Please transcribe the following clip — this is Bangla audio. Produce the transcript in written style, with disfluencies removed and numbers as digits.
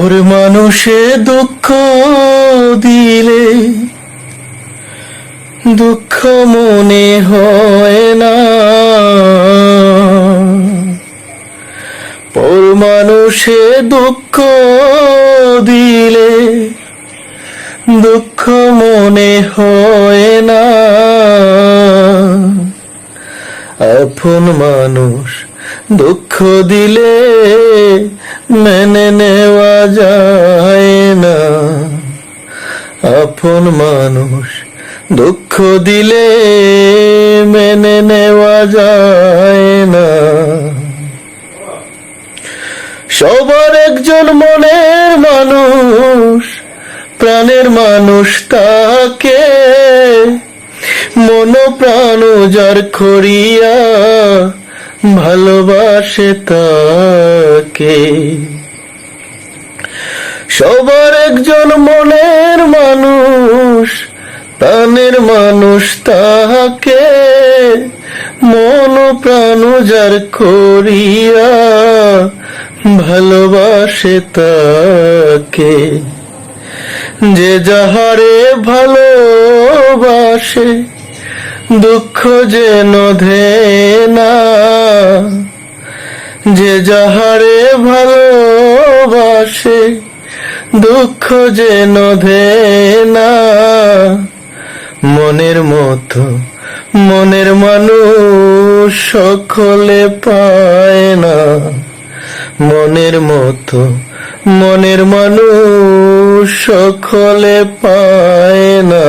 পর মানুষে দুঃখ দিলে দুঃখ মনে হয় না, পর মানুষে দুঃখ দিলে দুঃখ মনে হয় না। আপন মানুষ দুঃখ দিলে মেনে নেওয়া যায় না, আপন মানুষ দুঃখ দিলে মেনে নেওয়া যায় না। সবার একজন মনের মানুষ, প্রাণের মানুষ তাকে, মন প্রাণ যার করিয়া ভালোবাসে তাকে। সবার একজন মনের মানুষ, প্রাণের মানুষ তাকে, মন প্রাণ যার করিয়া ভালোবাসে তাকে। যে যাহারে ভালোবাসে দুঃখ যেন ধেয় না, যে যাহারে ভালোবাসে দুঃখ যেন ধেয় না। মনের মতো মনের মানুষ সকলে পায় না, মনের মতো মনের মানুষ সকলে পায় না।